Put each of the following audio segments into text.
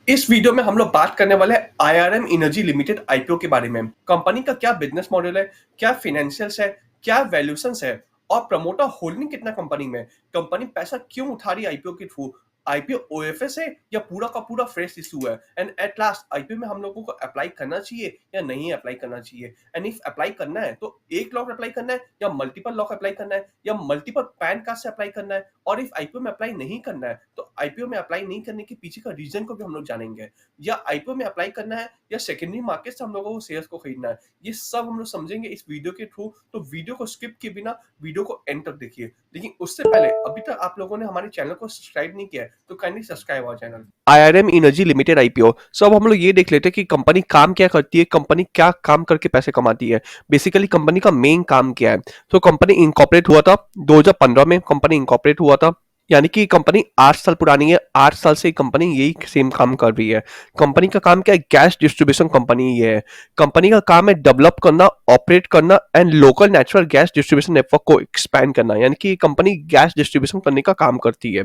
इस वीडियो में हम लोग बात करने वाले हैं आईआरएम एनर्जी लिमिटेड आईपीओ के बारे में। कंपनी का क्या बिजनेस मॉडल है, क्या फाइनेंशियल्स है, क्या वैल्यूएशंस है और प्रमोटर होल्डिंग कितना कंपनी में, कंपनी पैसा क्यों उठा रही है आईपीओ के थ्रू, आईपीओ ओएफएस है या पूरा का पूरा फ्रेश इशू है, एंड एट लास्ट आईपीओ में हम लोगों को अप्लाई करना चाहिए या नहीं अप्लाई करना चाहिए, एंड इफ अप्लाई करना है तो एक लॉक अप्लाई करना है या मल्टीपल लॉक अप्लाई करना है या मल्टीपल पैन कार्ड से अप्लाई करना है, और इफ आईपीओ में अप्लाई नहीं करना है तो आईपीओ में अप्लाई नहीं करने के पीछे का रीजन को भी हम लोग जानेंगे, या आईपीओ में अप्लाई करना है या सेकेंडरी मार्केट से हम लोगों को शेयर्स को खरीदना है। ये सब हम लोग समझेंगे इस वीडियो के थ्रू, तो वीडियो को स्किप किए बिना वीडियो को एंड तक देखिए। लेकिन उससे पहले अभी तक आप लोगों ने हमारे चैनल को सब्सक्राइब नहीं किया है तो kindly subscribe our channel. IRM energy limited IPO. सब हम लोग ये देख लेते हैं कि कंपनी काम क्या करती है, कंपनी क्या काम करके पैसे कमाती है, बेसिकली कंपनी का मेन काम क्या है। तो कंपनी इनकॉर्पोरेट हुआ था 2015 में, कंपनी इनकॉर्पोरेट हुआ था, यानी कि कंपनी 8 साल पुरानी है। 8 साल से कंपनी यही सेम काम कर रही है। कंपनी का काम क्या है? गैस डिस्ट्रीब्यूशन कंपनी ये है। कंपनी का काम है डेवलप करना, ऑपरेट करना and local natural gas distribution network को एक्सपैंड करना, यानी कि कंपनी गैस डिस्ट्रीब्यूशन करने का काम करती है।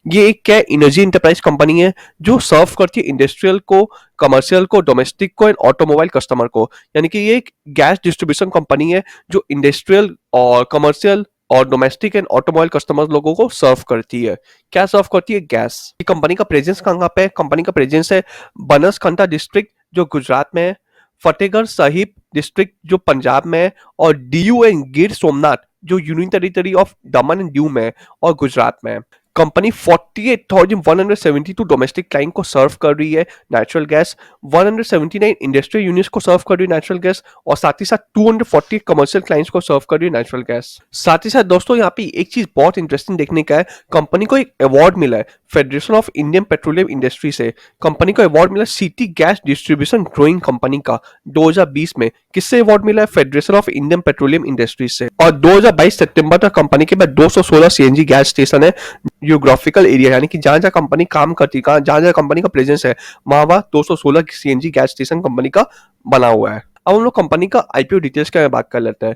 ये एक क्या एनर्जी इंटरप्राइज कंपनी है जो सर्व करती है इंडस्ट्रियल को, कमर्शियल को, डोमेस्टिक को एंड ऑटोमोबाइल कस्टमर को। यानी कि ये एक गैस डिस्ट्रीब्यूशन कंपनी है जो इंडस्ट्रियल और कमर्शियल और डोमेस्टिक एंड ऑटोमोबाइल कस्टमर्स लोगों को सर्व करती है। क्या सर्व करती है? गैस। कंपनी का प्रेजेंस कहाँ पे है? कंपनी का प्रेजेंस है बनासकांठा डिस्ट्रिक्ट जो गुजरात में है, फतेहगढ़ साहिब डिस्ट्रिक्ट जो पंजाब में है, और डीयू एंड गिर सोमनाथ जो union territory of Daman and Diu में है और गुजरात में है। कंपनी 48,172 डोमेस्टिक क्लाइंट को सर्व कर रही है नेचुरल गैस, 179 इंडस्ट्रियल यूनिट्स को सर्व कर रही है नेचुरल गैस, और साथ ही साथ 240 कमर्शियल क्लाइंट्स को सर्व कर रही है नेचुरल गैस। साथ ही साथ दोस्तों यहाँ पे एक चीज बहुत इंटरेस्टिंग देखने का है, कंपनी को एक अवार्ड मिला है federation of Indian petroleum industry से। कंपनी को अवार्ड मिला city gas distribution growing company का 2020 में। किससे अवार्ड मिला है? Federation of Indian petroleum industry से। और 2022 सितंबर तक कंपनी के पास 216 सीएनजी गैस स्टेशन है जियोग्राफिकल एरिया, यानी कि जहां जहां कंपनी काम करती है, जहां जहां कंपनी का प्रेजेंस है, वहां वहां 216 सीएनजी गैस स्टेशन कंपनी का बना हुआ है। अब हम लोग कंपनी का आईपीओ डिटेल्स के बारे में बात कर लेते हैं।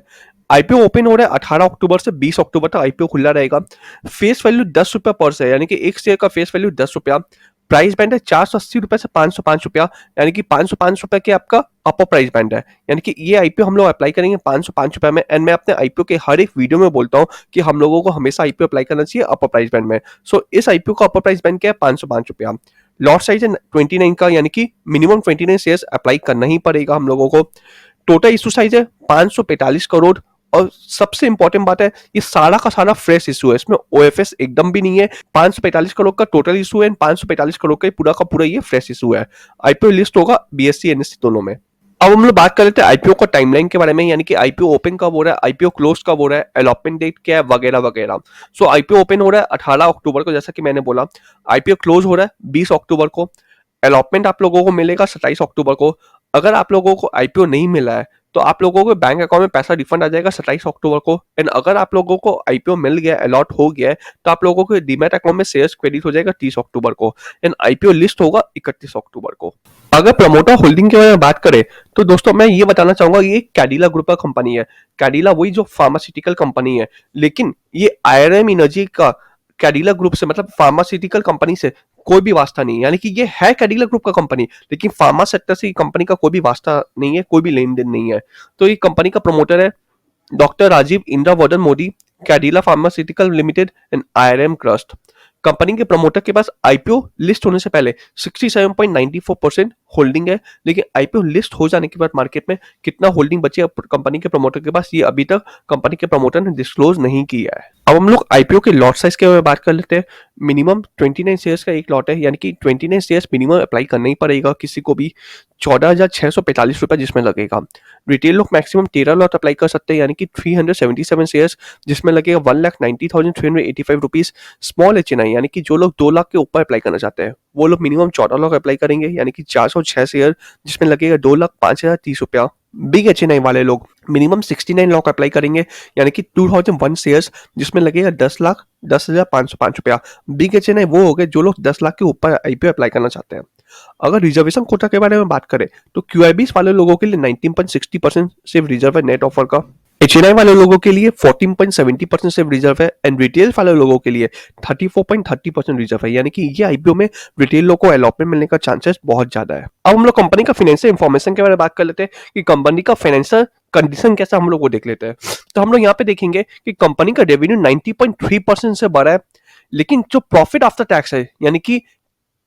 आईपीओ ओपन हो रहा है 18 अक्टूबर से 20 अक्टूबर तक आईपीओ खुला रहेगा। फेस वैल्यू 10 रुपया पर शेयर, यानी कि एक शेयर का फेस वैल्यू 10 रुपया। प्राइस बैंड है 480 रुपए से 505 रुपया, यानी कि 505 रुपए के आपका अपर प्राइस बैंड है। यानी कि ये आईपीओ हम लोग अप्लाई करेंगे 505 रुपए में। एंड मैं अपने आईपीओ के हर एक वीडियो में बोलता हूँ कि हम लोगों को हमेशा आईपीओ अप्लाई करना चाहिए अपर प्राइस बैंड में। सो इस आईपीओ का अपर प्राइस बैंड क्या है? 505 रुपया। लॉट साइज है 29 का, यानी कि मिनिमम 29 शेयर्स अप्लाई करना ही पड़ेगा हम लोगों को। टोटल इशू साइज है 545 करोड़। और सबसे इंपॉर्टेंट बात है, ये सारा का सारा फ्रेश इशू है, इसमें ओएफएस एकदम भी नहीं है। 545 करोड़ का टोटल इशू है, 545 करोड़ का पूरा ये फ्रेश इशू है। आईपीओ लिस्ट होगा बीएससी एनएससी दोनों में। अब हम लोग बात कर लेते हैं आईपीओ का टाइमलाइन के बारे में, यानी कि आईपीओ ओपन कब हो रहा है, आईपीओ क्लोज कब हो रहा है, अलॉटमेंट डेट क्या है, वगैरह वगैरह। सो आईपीओ ओपन हो रहा है 18 अक्टूबर को, जैसा कि मैंने बोला। आईपीओ क्लोज हो रहा है 20 अक्टूबर को। अलॉटमेंट आप लोगों को मिलेगा 27 अक्टूबर को। अगर आप लोगों को आईपीओ नहीं मिला है तो आप लोगों को बैंक अकाउंट में पैसा रिफंड आ जाएगा 27 अक्टूबर को। एंड अगर आप लोगों को आईपीओ मिल गया, अलॉट हो गया है, तो आप लोगों को डीमैट अकाउंट में शेयर्स क्रेडिट हो जाएगा 30 अक्टूबर को। एंड आईपीओ लिस्ट होगा 31 अक्टूबर को। अगर प्रमोटर होल्डिंग के बारे में बात करें तो दोस्तों मैं ये बताना चाहूंगा, ये कैडिला ग्रुप का कंपनी है। कैडिला वही जो फार्मास्यूटिकल कंपनी है, लेकिन ये आईआरएम एनर्जी का कैडिला ग्रुप से, मतलब फार्मास्यूटिकल कंपनी से कोई भी वास्ता नहीं है। यानी कि ये है कैडिला ग्रुप का कंपनी, लेकिन फार्मा सेक्टर से कंपनी का कोई भी वास्ता नहीं है, कोई भी लेन देन नहीं है। तो ये कंपनी का प्रमोटर है doctor Rajeev Indravardhan Modi, Cadila pharmaceutical limited and IRM trust. Company के प्रमोटर के पास आईपीओ लिस्ट होने से पहले 67.94% होल्डिंग है, लेकिन आईपीओ लिस्ट हो जाने के बाद मार्केट में कितना होल्डिंग बची है कंपनी के प्रमोटर के पास, ये अभी तक कंपनी के प्रमोटर ने डिस्क्लोज नहीं किया है। अब हम लोग आईपीओ के लॉट साइज के बारे में बात कर लेते हैं। मिनिमम 29 शेयर्स का एक लॉट है, यानी कि 29 शेयर्स मिनिमम अप्लाई करना ही पड़ेगा किसी को भी। 14,645 रुपए जिसमें लगेगा। रिटेल लोग मैक्सिमम 13 लॉट अप्लाई कर सकते हैं, यानी कि 377 शेयर्स जिसमें लगेगा 1,90,385 रुपीज। स्मॉल एचएनआई यानी कि जो लोग 2 लाख के ऊपर अप्लाई करना चाहते हैं, वो लोग मिनिमम 14 लाख अप्लाई करेंगे, यानी कि 406 शेयर जिसमें लगेगा 2,05,030 रुपया। बिग एचएनआई वाले लोग मिनिमम 69 लाख अप्लाई करेंगे, यानी कि 2001 शेयर्स जिसमें लगेगा 10,10,505 रुपया। बिग एचएनआई वो हो गए जो लोग 10 लाख के ऊपर आईपीओ अप्लाई करना चाहते हैं। अगर रिजर्वेशन कोटा के बारे में बात करें तो क्यूआईबीस वाले लोगों के लिए 19.60% सिर्फ रिजर्व है नेट ऑफर का। एचएनआई वाले लोगों के लिए 14.70% से रिजर्व है एंड रिटेल वाले लोगों के लिए 34.30% रिजर्व है, यानी कि ये आईपीओ में रिटेल लोगों को अलॉटमेंट मिलने का चांसेस बहुत ज्यादा है। अब हम लोग कंपनी का फाइनेंशियल इंफॉर्मेशन के बारे में बात कर लेते हैं कि कंपनी का फाइनेंशियल कंडीशन कैसा हम लोग वो देख लेते हैं। तो हम लोग यहाँ पे देखेंगे कि कंपनी का रेवेन्यू 90.3% से बढ़ा है, लेकिन जो प्रॉफिट आफ्टर टैक्स है यानी कि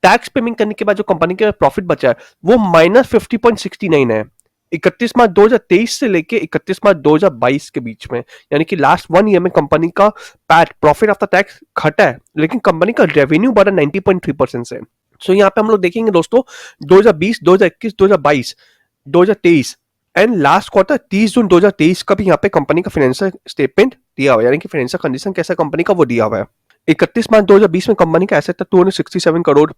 टैक्स पेमेंट करने के बाद जो कंपनी का प्रॉफिट बचा है वो -50.69 है। 31 मार्च 2023 से लेके 31 मार्च 2022 के बीच में, यानी कि लास्ट 1 ईयर में कंपनी का पैट प्रॉफिट आफ्टर टैक्स घटा है, लेकिन कंपनी का रेवेन्यू बढ़ा 90.3% से। सो यहाँ पे हम लोग देखेंगे दोस्तों 2020, 2021, 2022, 2023 एंड लास्ट क्वार्टर 30 जून 2023 का भी यहाँ पे कंपनी का फाइनेंशियल स्टेटमेंट दिया हुआ है, यानी कि फाइनेंशियल कंडीशन कैसा कंपनी का वो दिया हुआ है। 31 मार्च 2020 में कंपनी का एसेट था 267 करोड़।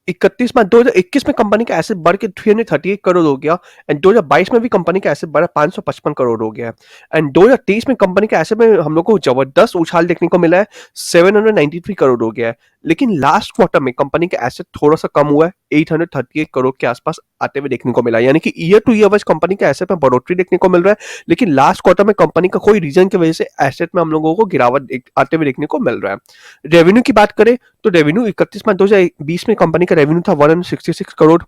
31 मार्च 2021 में कंपनी का एसेट बढ़ के 338 करोड़ हो गया एंड 2022 में भी कंपनी का एसेट बढ़ा 555 करोड़ हो गया एंड 2023 में कंपनी का एसेट में हम लोग को जबरदस्त उछाल देखने को मिला है, 793 करोड़ हो गया है। लेकिन लास्ट क्वार्टर में कंपनी का एसेट थोड़ा सा कम हुआ है, 838 करोड़ के आसपास आते हुए देखने को मिला है, यानी कि year two year wise company का एसेट में बढ़ोतरी देखने को मिल रहा है, लेकिन लास्ट क्वार्टर में कंपनी का कोई रीजन की वजह से एसेट में हम लोगों को गिरावट आते हुए देखने को मिल रहा है। रेवेन्यू की बात करें तो रेवेन्यू 31 मार्च 2020 में कंपनी का रेवेन्यू था 166 करोड़।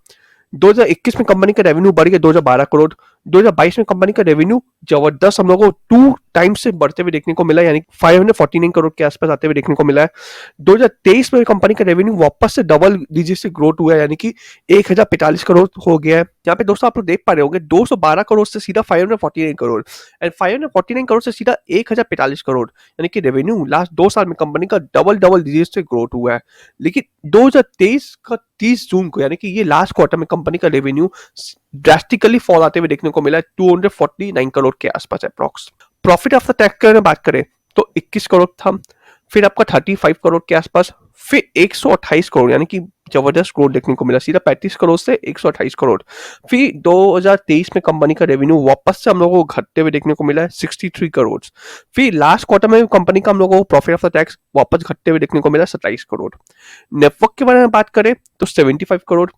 2021 में कंपनी का रेवेन्यू बढ़ गया 2012 करोड़। 2022 में कंपनी का रेवेन्यू जबरदस्त हम लोगों को 2 टाइम्स से बढ़ते हुए देखने को मिला, यानी 549 करोड़ के आसपास आते हुए देखने को मिला है। 2023 में कंपनी का रेवेन्यू वापस से डबल डिजिट से ग्रोथ हुआ है, यानी कि 1045 करोड़ हो गया है। यहाँ पे दोस्तों आप लोग देख पा रहे होंगे 212 करोड़ से सीधा 549 करोड़ एंड 549 करोड़ से सीधा 1045 करोड़, यानी कि रेवेन्यू लास्ट 2 साल में कंपनी का डबल डिजिट से ग्रोथ हुआ है। लेकिन 2023 का 30 जून को, यानी कि ये लास्ट क्वार्टर में कंपनी का रेवेन्यू ड्रास्टिकली फॉल आते हुए देखने को मिला है, 249 करोड़ के आसपास अप्रॉक्स। प्रॉफिट आफ्टर टैक्स की बात करें तो 21 करोड़ था, फिर आपका 35 करोड़ के आसपास, फिर 128 करोड़, यानी कि जबरदस्त ग्रोथ देखने को मिला, सीधा 35 करोड़ से 128 करोड़। फिर 2023 में कंपनी का रेवेन्यू वापस से हम लोगों को घटते हुए देखने को मिला है 63 करोड़। फिर लास्ट क्वार्टर में कंपनी का हम लोगों को प्रॉफिट आफ्टर टैक्स वापस घटते हुए देखने को मिला 27 करोड़। नेटवर्क के बारे में बात करें तो 75 करोड़,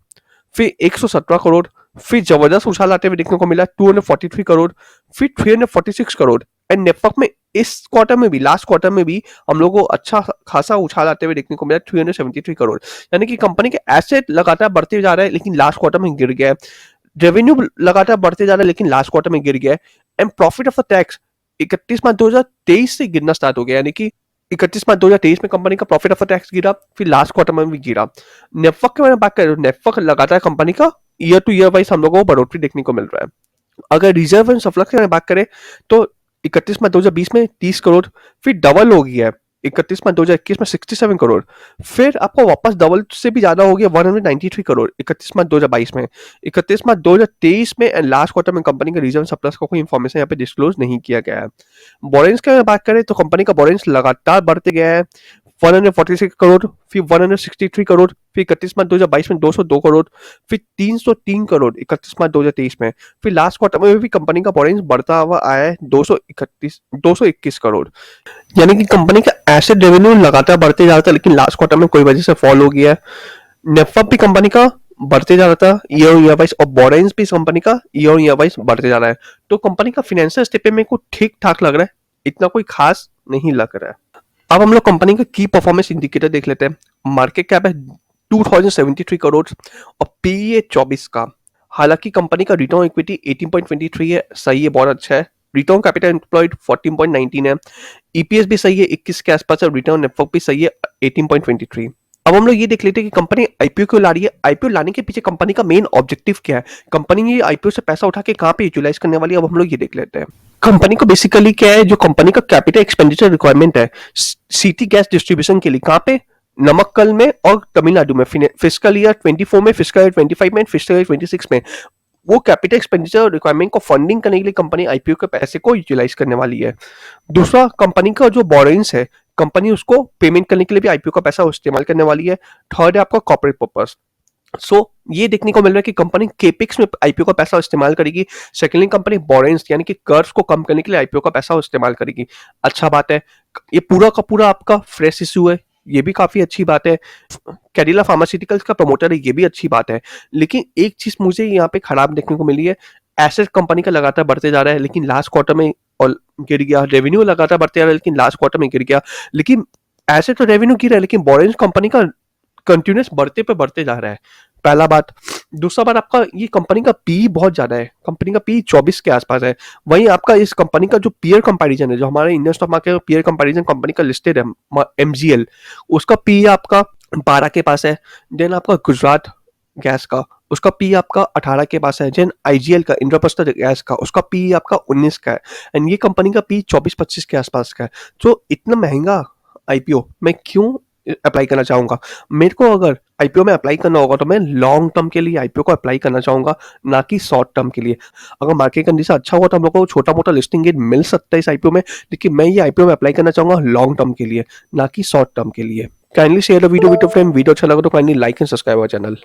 फिर 117 करोड़, फिर जबरदस्त उछाल आते हुए देखने को मिला 243 करोड़, फिर 346 करोड़ एंड नेटवर्क में इस क्वार्टर में भी, लास्ट क्वार्टर में भी हम लोगों को अच्छा खासा उछाल आते हुए देखने को मिला 373 करोड़, यानी कि कंपनी के एसेट लगातार बढ़ते जा रहा है लेकिन लास्ट क्वार्टर में गिर गया है। रेवेन्यू लगातार बढ़ते जा रहा है लेकिन लास्ट क्वार्टर में गिर गया है and profit of the tax 31 मार्च 2023 से गिरना स्टार्ट हो गया, यानी कि 31 मार्च 2023 में कंपनी का प्रॉफिट ऑफ टैक्स गिरा, फिर लास्ट क्वार्टर में भी गिरा। नेटवर्क के बारे में बात करें तो नेटवर्क लगातार कंपनी का ईयर टू ईयर वाइज हम लोगों को बढ़ोतरी देखने को मिल रहा है। अगर रिजर्व एंड सरप्लस के बारे में बात करें तो 31 मार्च 2020 में 30 करोड़, फिर डबल हो गया है 31 मार्च 2021 में 67 करोड़, फिर आपको वापस डबल से भी ज्यादा हो गया 193 करोड़ 31 मार्च 2022 में। 31 मार्च 2023 में एंड लास्ट क्वार्टर में कंपनी का रिजर्व सरप्लस का कोई इंफॉर्मेशन यहाँ पे डिस्क्लोज नहीं किया गया है। बोरेंस की बात करें तो कंपनी का बोरेंस लगातार बढ़ते गया है, 146 करोड़, फिर 163 करोड़, फिर 31 मार्च 2022 में 202 करोड़, फिर 303 करोड़ 31 मार्च 2023 में, फिर लास्ट क्वार्टर में भी कंपनी का बोरेंस बढ़ता हुआ आया है 221 करोड़, यानी कि कंपनी का एसेट रेवेन्यू लगातार बढ़ते जा रहा था लेकिन लास्ट क्वार्टर में कोई वजह से फॉल हो गया है। नेटवर्क भी कंपनी का बढ़ते जा रहा था ईयर ऑन ईयर वाइज और बोरेंस भी कंपनी का ईयर ऑन ईयर वाइज बढ़ते जा रहा है, तो कंपनी का फाइनेंशियल स्टेटमेंट में को ठीक ठाक लग रहा है, इतना कोई खास नहीं लग रहा है। अब हम लोग कंपनी का की परफॉर्मेंस इंडिकेटर देख लेते हैं। मार्केट कैप है 2073 करोड़ और पीई है 24 का। हालांकि कंपनी का रिटर्न इक्विटी 18.23 है, सही है, बहुत अच्छा है। रिटर्न कैपिटल एम्प्लॉयड 14.19 है, ईपीएस भी सही है 21 के आसपास है, रिटर्न नेटवर्क भी सही है 18.23। अब हम लोग ये देख लेते हैं कि कंपनी आईपीओ क्यों ला रही है, आईपीओ लाने के पीछे कंपनी का मेन ऑब्जेक्टिव क्या है, कंपनी ये आईपीओ से पैसा उठा के कहाँ पे यूटिलाइज करने वाली है, अब हम लोग ये देख लेते हैं। कंपनी को बेसिकली क्या है, जो कंपनी का कैपिटल एक्सपेंडिचर रिक्वायरमेंट है सीटी गैस डिस्ट्रीब्यूशन के लिए, कहाँ पे, नमक्कल में और तमिलनाडु में, फिस्कल ईयर 24 में, फिस्कल ईयर 25 में, फिस्कल ईयर 26 में, वो कैपिटल एक्सपेंडिचर रिक्वायरमेंट को फंडिंग करने के लिए कंपनी आईपीओ के पैसे को यूटिलाइज करने वाली है। दूसरा, कंपनी का जो बोरेंस है, कंपनी उसको पेमेंट करने के लिए भी आईपीओ का पैसा इस्तेमाल करने वाली है। थर्ड है आपका कॉर्पोरेट पर्पस। ये देखने को मिल रहा है कि कंपनी केपिक्स में आईपीओ का पैसा इस्तेमाल करेगी। सेकेंडली, कंपनी बोरेंस यानी कि कर्ज को कम करने के लिए आईपीओ का पैसा इस्तेमाल करेगी। अच्छा बात है, ये पूरा का पूरा आपका फ्रेश इशू है, ये भी काफी अच्छी बात है। कैडिला फार्मास्यूटिकल्स का प्रमोटर है, ये भी अच्छी बात है। लेकिन एक चीज मुझे यहाँ पे खराब देखने को मिली है, एसेट कंपनी का लगातार बढ़ते जा रहा है लेकिन लास्ट क्वार्टर में और गिर गया, रेवेन्यू लगातार बढ़ते जा रहा है लेकिन लास्ट क्वार्टर में गिर गया। लेकिन ऐसे तो रेवेन्यू गिरा है लेकिन बोरेंज कंपनी का कंटिन्यूस बढ़ते पे बढ़ते जा रहा है, पहला बात। दूसरा बात, आपका ये कंपनी का पी बहुत ज्यादा है, कंपनी का पी 24 के आसपास है। वहीं आपका इस कंपनी का जो पीयर कंपैरिजन है, जो हमारे इंडियन स्टॉक मार्केट में पीयर कंपैरिजन कंपनी का लिस्टेड है, एमजीएल, उसका पी आपका 12 के पास है। देन आपका गुजरात गैस का, उसका पी आपका 18 के पास है। देन आईजीएल का, इंद्रप्रस्थ गैस का, उसका पी आपका 19 का है। एंड ये कंपनी का पी 24-25 के आसपास का है। तो इतना महंगा आईपीओ मैं क्यों अप्लाई करना चाहूंगा? मेरे को अगर आईपीओ में अप्लाई करना होगा तो मैं लॉन्ग टर्म के लिए आईपीओ को अप्लाई करना चाहूंगा, ना कि शॉर्ट टर्म के लिए। अगर मार्केट कंडीशन अच्छा हुआ तो हम लोग को छोटा मोटा लिस्टिंग गेट मिल सकता है इस आईपीओ में, लेकिन मैं ये आईपीओ में अप्लाई करना चाहूंगा लॉन्ग टर्म के लिए, ना कि शॉर्ट टर्म के लिए। Kindly share the video with your friend. Video अच्छा लगा तो kindly like and subscribe our channel.